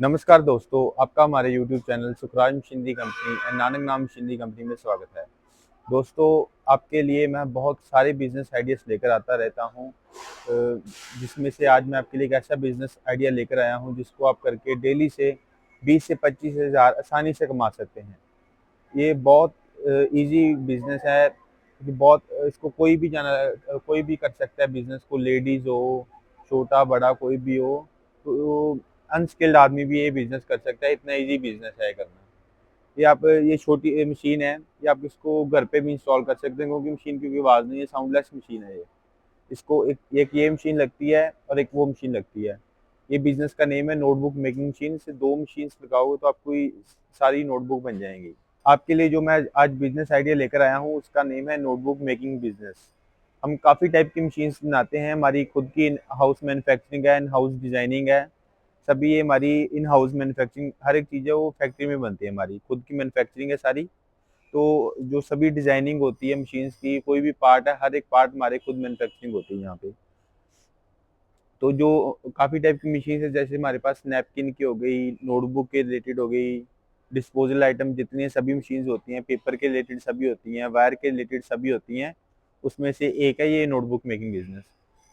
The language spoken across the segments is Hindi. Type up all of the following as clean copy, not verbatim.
नमस्कार दोस्तों, आपका हमारे YouTube channel Sukhraj machinery company and Nanak नाम मशीनरी कंपनी में स्वागत है। दोस्तों, आपके लिए मैं बहुत सारे बिजनेस आइडियाज़ लेकर आता रहता हूं, जिसमें से आज मैं आपके लिए एक ऐसा बिजनेस आइडिया लेकर आया हूं जिसको आप करके डेली से 20 से 25 हज़ार आसानी से कमा सकते हैं। ये बहुत इजी बिजनेस है कि बहुत इसको कोई भी कर सकता है बिजनेस को, लेडीज़ हो, छोटा बड़ा कोई भी हो, तो अनस्किल्ड आदमी भी ये बिजनेस कर सकता है। इतना इजी बिजनेस है करना। ये छोटी मशीन है, ये आप इसको घर पे भी इंस्टॉल कर सकते हैं क्योंकि मशीन की कोई आवाज़ नहीं है, साउंडलेस मशीन है ये। इसको एक एक ये मशीन लगती है और एक वो मशीन लगती है। ये बिजनेस का नेम है नोटबुक मेकिंग मशीन। से दो मशीन्स लगाओगे तो आपको ये सारी नोटबुक बन जाएंगी। आपके लिए जो मैं आज बिजनेस आइडिया लेकर आया हूँ उसका नेम है नोटबुक मेकिंग बिजनेस। हम काफ़ी टाइप की मशीन्स बनाते हैं, हमारी खुद की इन हाउस मैन्युफैक्चरिंग है, इन हाउस डिजाइनिंग है। सभी ये हमारी इन हाउस मैन्युफैक्चरिंग, हर एक चीज़ है वो फैक्ट्री में बनती है, हमारी खुद की मैन्युफैक्चरिंग है सारी। तो जो सभी डिजाइनिंग होती है मशीन्स की, कोई भी पार्ट है, हर एक पार्ट हमारे खुद मैन्युफैक्चरिंग होती है यहाँ पे। तो जो काफ़ी टाइप की मशीन है, जैसे हमारे पास नैपकिन की हो गई, नोटबुक के रिलेटेड हो गई, डिस्पोजल आइटम जितनी सभी मशीन्स होती हैं, पेपर के रिलेटेड सभी होती हैं, वायर के रिलेटेड सभी होती हैं। उसमें से एक है ये नोटबुक मेकिंग बिजनेस।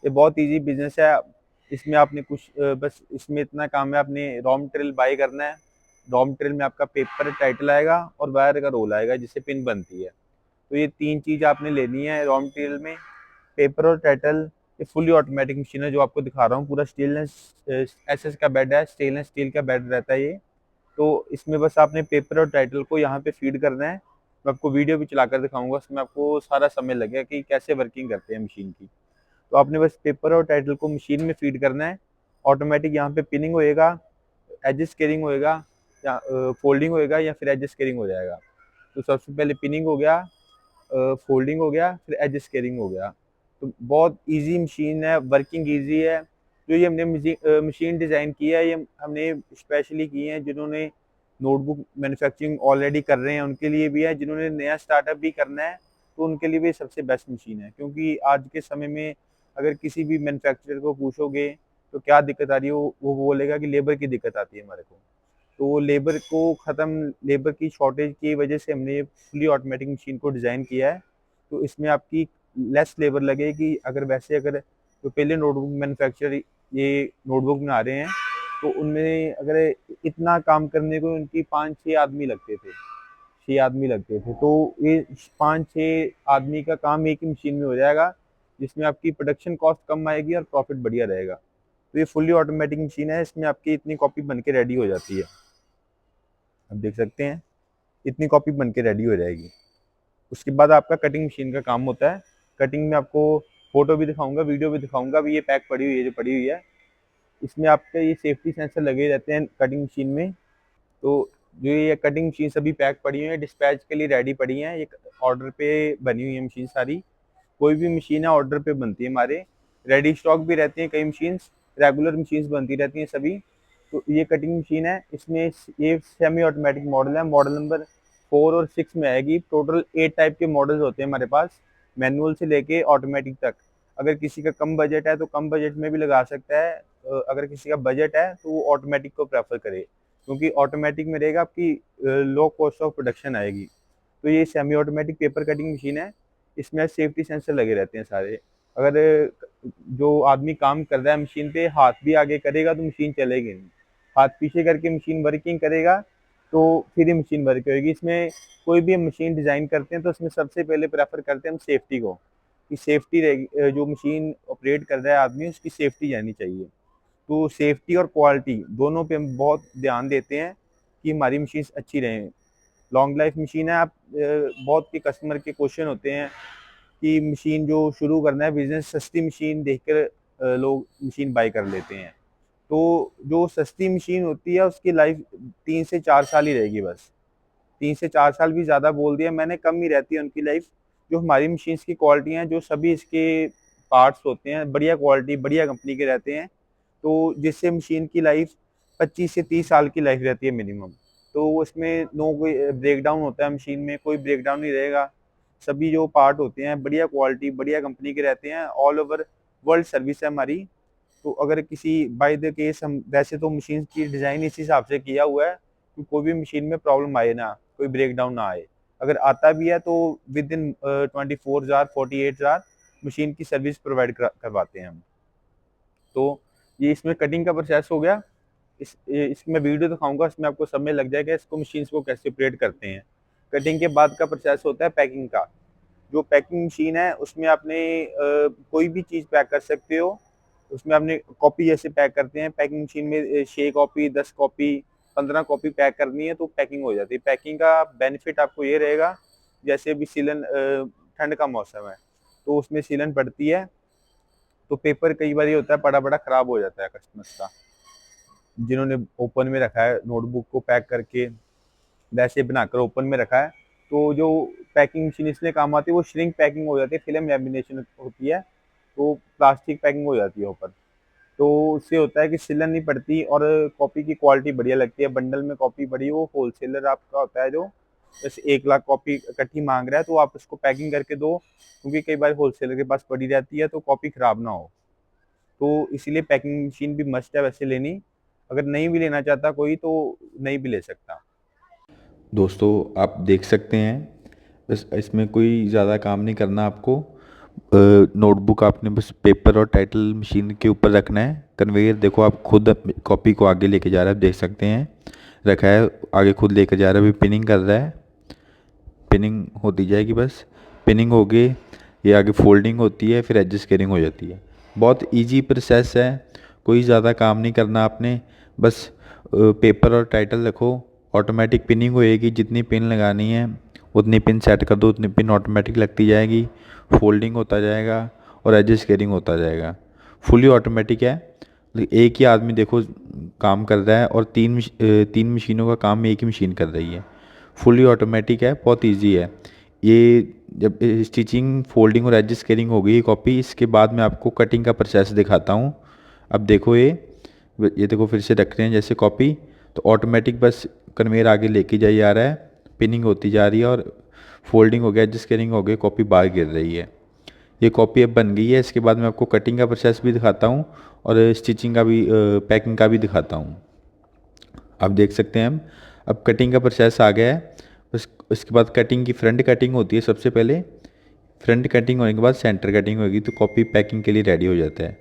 ये बहुत इजी बिजनेस है। इसमें आपने बस इसमें इतना काम है, आपने रॉ मटेरियल बाई करना है। रॉ मटेरियल में आपका पेपर टाइटल आएगा और वायर का रोल आएगा जिससे पिन बनती है। तो ये तीन चीज़ आपने लेनी है रॉ मटेरियल में, पेपर और टाइटल। ये फुली ऑटोमेटिक मशीन है जो आपको दिखा रहा हूँ। पूरा स्टेनलेस एसएस का बेड है, स्टेनलेस स्टील का बेड रहता है ये। तो इसमें बस आपने पेपर और टाइटल को यहाँ पे फीड करना है। मैं आपको वीडियो भी चलाकर दिखाऊंगा, उसमें आपको सारा समय लगेगा कि कैसे वर्किंग करते हैं मशीन की। तो आपने बस पेपर और टाइटल को मशीन में फीड करना है। ऑटोमेटिक यहाँ पे पिनिंग होएगा, एज स्केलिंग होएगा, या फोल्डिंग होएगा, या फिर एज स्केलिंग हो जाएगा। तो सबसे पहले पिनिंग हो गया, फोल्डिंग हो गया, फिर एज स्केलिंग हो गया। तो बहुत इजी मशीन है, वर्किंग इजी है। जो ये हमने मशीन डिज़ाइन की है, ये हमने स्पेशली की है जिन्होंने नोटबुक मैन्युफैक्चरिंग ऑलरेडी कर रहे हैं उनके लिए भी है, जिन्होंने नया स्टार्टअप भी करना है तो उनके लिए भी सबसे बेस्ट मशीन है। क्योंकि आज के समय में अगर किसी भी मैन्युफैक्चरर को पूछोगे तो क्या दिक्कत आ रही है, वो बोलेगा कि लेबर की दिक्कत आती है हमारे को। तो लेबर की शॉर्टेज की वजह से हमने ये फुली ऑटोमेटिक मशीन को डिज़ाइन किया है। तो इसमें आपकी लेस लेबर लगेगी। अगर जो पहले नोटबुक मैन्युफैक्चरर ये नोटबुक बना रहे हैं तो उनमें अगर इतना काम करने को उनकी 5-6 आदमी लगते थे, 6 आदमी लगते थे। तो ये 5-6 आदमी का काम एक ही मशीन में हो जाएगा, जिसमें आपकी प्रोडक्शन कॉस्ट कम आएगी और प्रॉफिट बढ़िया रहेगा। तो ये फुली ऑटोमेटिक मशीन है, इसमें आपकी इतनी कॉपी बन के रेडी हो जाती है। आप देख सकते हैं इतनी कॉपी बन के रेडी हो जाएगी। उसके बाद आपका कटिंग मशीन का काम होता है। कटिंग में आपको फोटो भी दिखाऊंगा, वीडियो भी दिखाऊंगा। अभी ये पैक पड़ी हुई है, जो पड़ी हुई है, इसमें आपके ये सेफ्टी सेंसर लगे रहते हैं कटिंग मशीन में। तो जो ये कटिंग मशीन सभी पैक पड़ी हुई है, डिस्पैच के लिए रेडी पड़ी हैं। ये ऑर्डर पे बनी हुई है मशीन सारी। कोई भी मशीन है ऑर्डर पे बनती है हमारे। रेडी स्टॉक भी रहती हैं कई मशीन्स, रेगुलर मशीन्स बनती रहती हैं सभी। तो ये कटिंग मशीन है, इसमें ये सेमी ऑटोमेटिक मॉडल है, मॉडल नंबर 4 और 6 में आएगी। टोटल 8 टाइप के मॉडल्स होते हैं हमारे पास, मैनुअल से लेके ऑटोमेटिक तक। अगर किसी का कम बजट है तो कम बजट में भी लगा सकता है। अगर किसी का बजट है तो वो ऑटोमेटिक को प्रेफर करे, क्योंकि ऑटोमेटिक में रहेगा आपकी लो कॉस्ट ऑफ प्रोडक्शन आएगी। तो ये semi automatic paper cutting machine है, इसमें सेफ्टी सेंसर लगे रहते हैं सारे। अगर जो आदमी काम कर रहा है मशीन पे हाथ भी आगे करेगा तो मशीन चलेगी नहीं, हाथ पीछे करके मशीन वर्किंग करेगा तो फिर ही मशीन वर्क होगी। इसमें कोई भी हम मशीन डिज़ाइन करते हैं तो उसमें सबसे पहले प्रेफर करते हैं हम सेफ्टी को, कि सेफ्टी रहेगी, जो मशीन ऑपरेट कर रहा है आदमी उसकी सेफ्टी जानी चाहिए। तो सेफ्टी और क्वालिटी दोनों पे हम बहुत ध्यान देते हैं कि हमारी मशीन अच्छी रहें। लॉन्ग लाइफ मशीन है। बहुत के कस्टमर के क्वेश्चन होते हैं कि मशीन जो शुरू करना है बिजनेस, सस्ती मशीन देखकर लोग मशीन बाय कर लेते हैं। तो जो सस्ती मशीन होती है उसकी लाइफ 3 से 4 साल ही रहेगी बस। 3 से 4 साल भी ज़्यादा बोल दिया मैंने, कम ही रहती है उनकी लाइफ। जो हमारी मशीन्स की क्वालिटी हैं, जो सभी इसके पार्ट्स होते हैं बढ़िया क्वालिटी बढ़िया कंपनी के रहते हैं। तो जिससे मशीन की लाइफ 25 से 30 साल की लाइफ रहती है मिनिमम। तो उसमें नो कोई ब्रेक डाउन होता है मशीन में, कोई ब्रेक डाउन नहीं रहेगा। सभी जो पार्ट होते हैं बढ़िया क्वालिटी बढ़िया कंपनी के रहते हैं। ऑल ओवर वर्ल्ड सर्विस है हमारी। तो अगर किसी बाय द केस हम वैसे तो मशीन की डिज़ाइन इस हिसाब से किया हुआ है कि कोई भी मशीन में प्रॉब्लम आए ना, कोई ब्रेक डाउन ना आए। अगर आता भी है तो within 24 hour 48 hour machine की सर्विस प्रोवाइड करवाते हैं हम। तो ये इसमें कटिंग का प्रोसेस हो गया। इसकी मैं वीडियो दिखाऊंगा, इसमें आपको समय लग जाएगा इसको मशीन को कैसे ऑपरेट करते हैं। कटिंग के बाद का प्रोसेस होता है पैकिंग का। जो पैकिंग मशीन है उसमें आपने कोई भी चीज़ पैक कर सकते हो। उसमें आपने कॉपी जैसे पैक करते हैं पैकिंग मशीन में 6 कॉपी 10 कॉपी 15 कॉपी पैक करनी है तो पैकिंग हो जाती है। पैकिंग का बेनिफिट आपको ये रहेगा, जैसे अभी सीलन ठंड का मौसम है तो उसमें सीलन पड़ती है, तो पेपर कई बार ये होता है बड़ा बड़ा खराब हो जाता है कस्टमर्स का, जिन्होंने ओपन में रखा है नोटबुक को पैक करके वैसे बनाकर ओपन में रखा है। तो जो पैकिंग मशीन इसलिए काम आती है वो श्रिंक पैकिंग हो जाती है, फिल्म लैमिनेशन होती है, तो प्लास्टिक पैकिंग हो जाती है ऊपर। तो उससे होता है कि सिलन नहीं पड़ती और कॉपी की क्वालिटी बढ़िया लगती है। बंडल में कॉपी बड़ी, वो होलसेलर आपका होता है जो जैसे 1 लाख कॉपी इकट्ठी मांग रहा है तो आप उसको पैकिंग करके दो, क्योंकि कई बार होलसेलर के पास पड़ी रहती है तो कॉपी खराब ना हो। तो इसीलिए पैकिंग मशीन भी मस्ट है वैसे लेनी। अगर नहीं भी लेना चाहता कोई तो नहीं भी ले सकता। दोस्तों आप देख सकते हैं, बस इसमें कोई ज़्यादा काम नहीं करना आपको। नोटबुक आपने बस पेपर और टाइटल मशीन के ऊपर रखना है। कन्वेयर देखो, आप खुद कॉपी को आगे लेके जा रहा है, आप देख सकते हैं रखा है, आगे खुद लेकर जा रहा है, अभी पिनिंग कर रहा है। पिनिंग होती जाएगी, बस पिनिंग हो गई, ये आगे फोल्डिंग होती है, फिर एडजस्ट केयरिंग हो जाती है। बहुत इजी प्रोसेस है, कोई ज़्यादा काम नहीं करना आपने। बस पेपर और टाइटल रखो, ऑटोमेटिक पिनिंग होएगी, जितनी पिन लगानी है उतनी पिन सेट कर दो, उतनी पिन ऑटोमेटिक लगती जाएगी, फोल्डिंग होता जाएगा और एडजस्ट केयरिंग होता जाएगा। फुली ऑटोमेटिक है, एक ही आदमी देखो काम कर रहा है और तीन मशीनों का काम एक ही मशीन कर रही है। फुली ऑटोमेटिक है, बहुत इजी है ये। जब स्टिचिंग फोल्डिंग और एडजस्ट केयरिंग हो गई कॉपी, इसके बाद मैं आपको कटिंग का प्रोसेस दिखाता हूँ। अब देखो ये देखो फिर से रख रहे हैं जैसे कॉपी, तो ऑटोमेटिक बस कन्वेयर आगे लेके जाई जा रहा है, पिनिंग होती जा रही है और फोल्डिंग हो गया, एडजस्ट केयरिंग हो गई, कॉपी बाहर गिर रही है। ये कॉपी अब बन गई है। इसके बाद मैं आपको कटिंग का प्रोसेस भी दिखाता हूँ और स्टिचिंग का भी, पैकिंग का भी दिखाता हूँ। आप देख सकते हैं हम अब कटिंग का प्रोसेस आ गया है। उसके बाद कटिंग की फ्रंट कटिंग होती है सबसे पहले। फ्रंट कटिंग होने के बाद सेंटर कटिंग होगी तो कॉपी पैकिंग के लिए रेडी हो जाता है।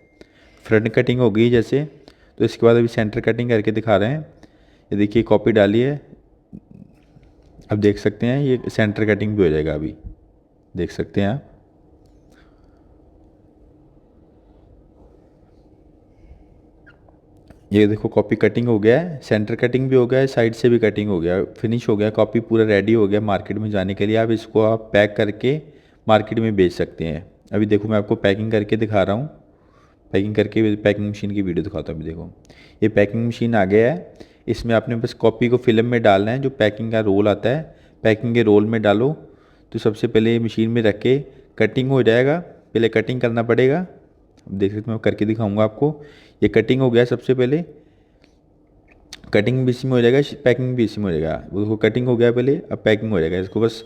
फ्रंट कटिंग हो गई जैसे, तो इसके बाद अभी सेंटर कटिंग करके दिखा रहे हैं। ये देखिए कॉपी डाली है, अब देख सकते हैं ये सेंटर कटिंग भी हो जाएगा, अभी देख सकते हैं आप। ये देखो कॉपी कटिंग हो गया है, सेंटर कटिंग भी हो गया है, साइड से भी कटिंग हो गया, फिनिश हो गया, कॉपी पूरा रेडी हो गया मार्केट में जाने के लिए। आप इसको आप पैक करके मार्केट में बेच सकते हैं। अभी देखो मैं आपको पैकिंग करके दिखा रहा हूँ, पैकिंग करके पैकिंग मशीन की वीडियो दिखाता हूँ। अभी देखो ये पैकिंग मशीन आ गया है, इसमें आपने बस कॉपी को फिल्म में डालना है, जो पैकिंग का रोल आता है पैकिंग के रोल में डालो। तो सबसे पहले ये मशीन में रख के कटिंग हो जाएगा, पहले कटिंग करना पड़ेगा। अब देख सकते मैं करके दिखाऊंगा आपको। ये कटिंग हो गया, सबसे पहले कटिंग भी इसी में हो जाएगा, पैकिंग भी इसी में हो जाएगा। उसको कटिंग हो गया पहले, अब पैकिंग हो जाएगा। इसको बस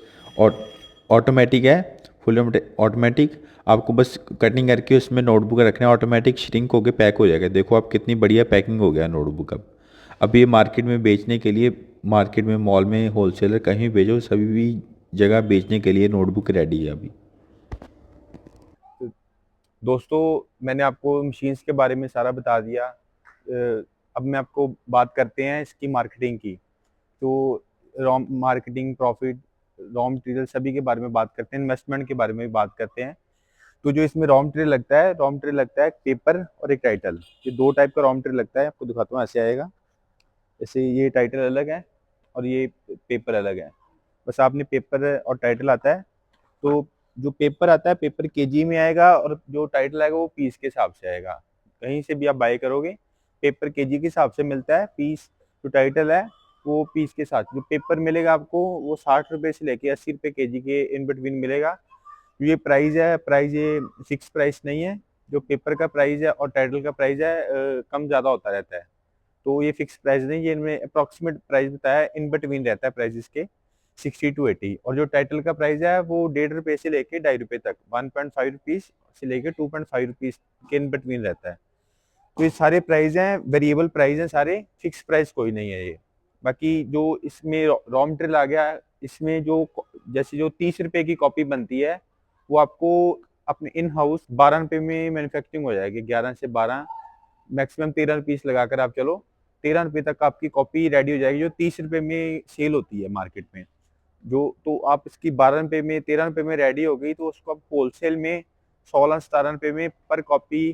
ऑटोमेटिक है, फुल ऑटोमेटिक। आपको बस कटिंग करके उसमें नोटबुक रखना है, ऑटोमेटिक श्रिंक होकर पैक हो जाएगा। देखो आप कितनी बढ़िया पैकिंग हो गया नोटबुक। अब ये मार्केट में बेचने के लिए, मार्केट में मॉल में होलसेलर कहीं भी भेजो, सभी भी जगह बेचने के लिए नोटबुक रेडी है अभी। तो दोस्तों मैंने आपको मशीन्स के बारे में सारा बता दिया। अब मैं आपको बात करते हैं इसकी मार्केटिंग की। तो raw marketing, profit, raw material सभी के बारे में बात करते हैं, इन्वेस्टमेंट के बारे में भी बात करते हैं। तो जो इसमें रॉ मटेरियल लगता है, रॉ मटेरियल लगता है पेपर और एक टाइटल। ये दो टाइप का रॉ मटेरियल लगता है, आपको दिखाता हूँ। ऐसे आएगा, जैसे ये टाइटल अलग है और ये पेपर अलग है। बस आपने पेपर और टाइटल आता है, तो जो पेपर आता है पेपर केजी में आएगा और जो टाइटल आएगा वो पीस के हिसाब से आएगा। कहीं से भी आप बाय करोगे पेपर केजी के हिसाब से मिलता है, पीस जो टाइटल है वो पीस के साथ। जो पेपर मिलेगा आपको वो 60 रुपए से लेके 80 रुपए केजी के इन बिटवीन मिलेगा। ये प्राइस है, प्राइस ये फिक्स प्राइस नहीं है। जो पेपर का प्राइस है और टाइटल का प्राइस है कम ज़्यादा होता रहता है, तो ये फिक्स प्राइस नहीं, ये इनमें अप्रॉक्सीमेट प्राइस बताया है, इन बिटवीन रहता है प्राइस इसके 60 to 80। और जो टाइटल का प्राइस है वो 1.5 रुपए से लेके 2.5 रुपए तक, 1.5 रुपीज से लेके 2.5 रुपीज के इन बिटवीन रहता है। तो ये सारे प्राइस हैं, वेरिएबल प्राइस हैं सारे, फिक्स प्राइस कोई नहीं है ये। बाकी जो इसमें रॉ मटेरियल आ गया, इसमें जो जैसे जो 30 रुपए की कॉपी बनती है, वो आपको अपने इन हाउस 12 रुपए में मैन्युफैक्चरिंग हो जाएगी। 11 से 12, मैक्सिमम 13 पीस लगाकर आप चलो, 13 रुपए तक आपकी कॉपी रेडी हो जाएगी, जो 30 रुपए में सेल होती है मार्केट में। जो तो आप इसकी 12 रुपए में, 13 रुपए में रेडी हो गई, तो उसको आप होलसेल में 16-17 रुपए में पर कॉपी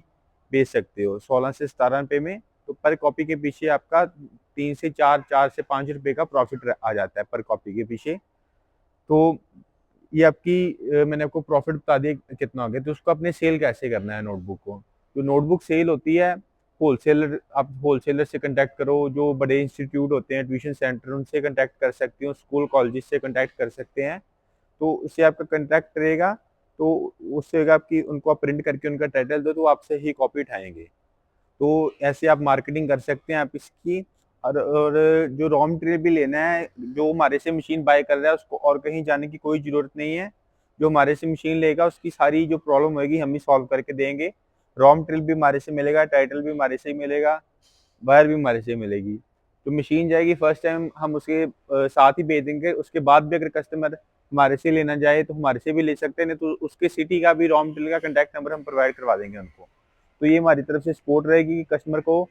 बेच सकते हो। 16 से 17 रुपए में, तो पर कॉपी के पीछे आपका 3 से 4, 4 से 5 रुपए का प्रॉफिट आ जाता है पर कॉपी के पीछे। तो ये आपकी मैंने आपको प्रॉफिट बता दिया कितना हो गया। तो उसको अपने सेल कैसे करना है नोटबुक को। जो नोटबुक सेल होती है, होलसेलर, आप होलसेलर से कांटेक्ट करो, जो बड़े इंस्टीट्यूट होते हैं, ट्यूशन सेंटर, उनसे कांटेक्ट कर सकते हो, स्कूल कॉलेज से कांटेक्ट कर सकते हैं। तो उससे आपका कांटेक्ट रहेगा, तो उससे आपकी उनको आप प्रिंट करके उनका टाइटल दो, तो आपसे ही कॉपी उठाएंगे। तो ऐसे आप मार्केटिंग कर सकते हैं आप इसकी। और जो रॉ मटेरियल भी लेना है, जो हमारे से मशीन बाय कर रहा है, उसको और कहीं जाने की कोई ज़रूरत नहीं है। जो हमारे से मशीन लेगा, उसकी सारी जो प्रॉब्लम होगी हम ही सॉल्व करके देंगे। रॉ मटेरियल भी हमारे से मिलेगा, टाइटल भी हमारे से ही मिलेगा, वायर भी हमारे से मिलेगी। तो मशीन जाएगी, फर्स्ट टाइम हम उसके साथ ही भेज देंगे। उसके बाद भी अगर कस्टमर हमारे से लेना चाहे तो हमारे से भी ले सकते हैं, नहीं तो उसके सिटी का भी रॉ मटेरियल का कॉन्टैक्ट नंबर हम प्रोवाइड करवा देंगे उनको। तो ये हमारी तरफ से सपोर्ट रहेगी कस्टमर को।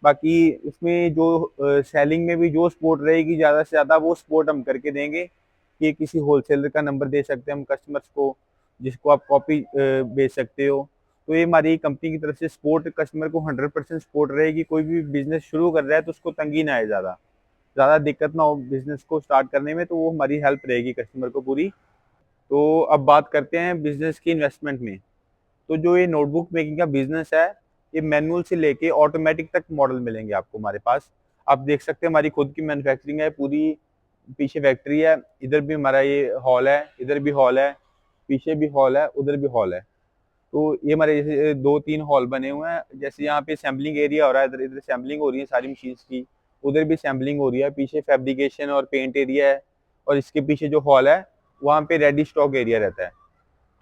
बाकी इसमें जो सेलिंग में भी जो सपोर्ट रहेगी, ज़्यादा से ज़्यादा वो सपोर्ट हम करके देंगे कि किसी होलसेलर का नंबर दे सकते हैं हम कस्टमर्स को, जिसको आप कॉपी बेच सकते हो। तो ये हमारी कंपनी की तरफ से सपोर्ट, कस्टमर को 100% सपोर्ट रहेगी। कोई भी बिजनेस शुरू कर रहा है तो उसको तंगी ना आए, ज़्यादा दिक्कत ना हो बिजनेस को स्टार्ट करने में, तो वो हमारी हेल्प रहेगी कस्टमर को पूरी। तो अब बात करते हैं बिजनेस की इन्वेस्टमेंट में। तो जो ये नोटबुक मेकिंग का बिजनेस है, ये मैनुअल से लेके ऑटोमेटिक तक मॉडल मिलेंगे आपको हमारे पास। आप देख सकते हैं हमारी खुद की मैन्युफैक्चरिंग है पूरी, पीछे फैक्ट्री है, इधर भी हमारा ये हॉल है, इधर भी हॉल है, पीछे भी हॉल है, उधर भी हॉल है। तो ये हमारे जैसे 2-3 हॉल बने हुए हैं। जैसे यहाँ पे सैम्पलिंग एरिया हो रहा है, इधर इधर सैम्पलिंग हो रही है सारी मशीन्स की, उधर भी सैम्पलिंग हो रही है, पीछे फैब्रिकेशन और पेंट एरिया है, और इसके पीछे जो हॉल है वहाँ पे रेडी स्टॉक एरिया रहता है।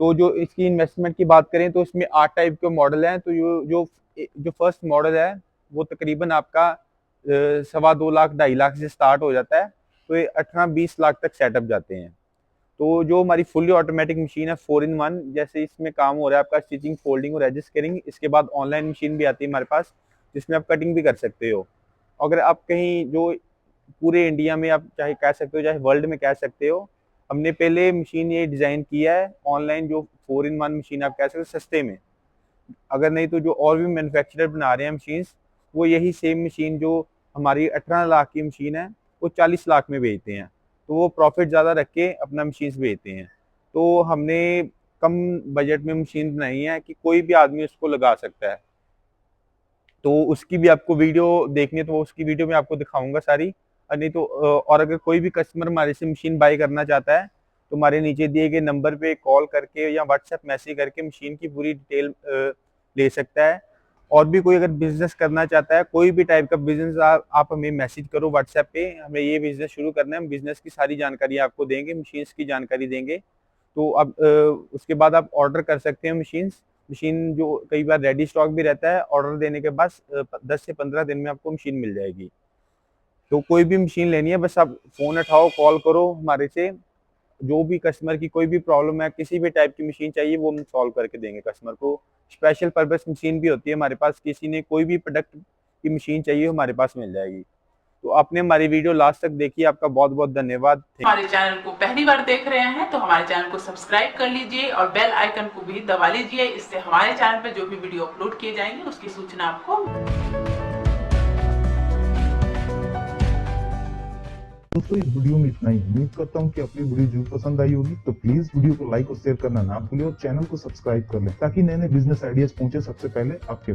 तो जो इसकी इन्वेस्टमेंट की बात करें तो इसमें 8 टाइप के मॉडल हैं। तो जो फर्स्ट मॉडल है वो तकरीबन आपका 2.25 लाख 2.5 लाख से स्टार्ट हो जाता है। तो ये 18-20 लाख तक सेटअप जाते हैं। तो जो हमारी फुली ऑटोमेटिक मशीन है 4-in-1, जैसे इसमें काम हो रहा है आपका स्टिचिंग, फोल्डिंग और एडजस्ट कटिंग। इसके बाद ऑनलाइन मशीन भी आती है हमारे पास, जिसमें आप कटिंग भी कर सकते हो। अगर आप कहीं जो पूरे इंडिया में आप चाहे कह सकते हो, चाहे वर्ल्ड में कह सकते हो, हमने पहले मशीन ये डिज़ाइन किया है ऑनलाइन, जो 4-in-1 मशीन आप कह सकते हो सस्ते में। अगर नहीं तो जो और भी मैन्युफैक्चरर बना रहे हैं मशीन्स, वो यही सेम मशीन जो हमारी 18 लाख की मशीन है, वो 40 लाख में बेचते हैं। तो वो प्रॉफिट ज़्यादा रख के अपना मशीन्स बेचते हैं। तो हमने कम बजट में मशीन बनाई है कि कोई भी आदमी उसको लगा सकता है। तो उसकी भी आपको वीडियो देखनी है तो उसकी वीडियो में आपको दिखाऊंगा सारी। और नहीं तो और अगर कोई भी कस्टमर हमारे से मशीन बाय करना चाहता है, तो हमारे नीचे दिए गए नंबर पे कॉल करके या व्हाट्सएप मैसेज करके मशीन की पूरी डिटेल ले सकता है। और भी कोई अगर बिजनेस करना चाहता है, कोई भी टाइप का बिजनेस, आप हमें मैसेज करो व्हाट्सएप पे, हमें ये बिजनेस शुरू करना है, हम बिजनेस की सारी जानकारी आपको देंगे, मशीन्स की जानकारी देंगे। तो अब उसके बाद आप ऑर्डर कर सकते हैं मशीन जो कई बार रेडी स्टॉक भी रहता है। ऑर्डर देने के बाद 10 से 15 दिन में आपको मशीन मिल जाएगी। तो कोई भी मशीन लेनी है, बस आप फ़ोन उठाओ, कॉल करो हमारे से। जो भी कस्टमर की कोई भी प्रॉब्लम है, किसी भी टाइप की मशीन चाहिए, वो हम सॉल्व करके देंगे कस्टमर को। स्पेशल पर्पस मशीन भी होती है हमारे पास, किसी ने कोई भी प्रोडक्ट की मशीन चाहिए हमारे पास मिल जाएगी। तो आपने हमारी वीडियो लास्ट तक देखी, आपका बहुत बहुत धन्यवाद। हमारे चैनल को पहली बार देख रहे हैं तो हमारे चैनल को सब्सक्राइब कर लीजिए और बेल आइकन को भी दबा लीजिए। इससे हमारे चैनल पर जो भी वीडियो अपलोड किए जाएंगे उसकी सूचना आपको। दोस्तों इस वीडियो में इतना ही। उम्मीद करता हूँ कि आपको वीडियो जरूर पसंद आई होगी। तो प्लीज वीडियो को लाइक और शेयर करना ना भूलें और चैनल को सब्सक्राइब कर लें, ताकि नए नए बिजनेस आइडियाज पहुंचे सबसे पहले आपके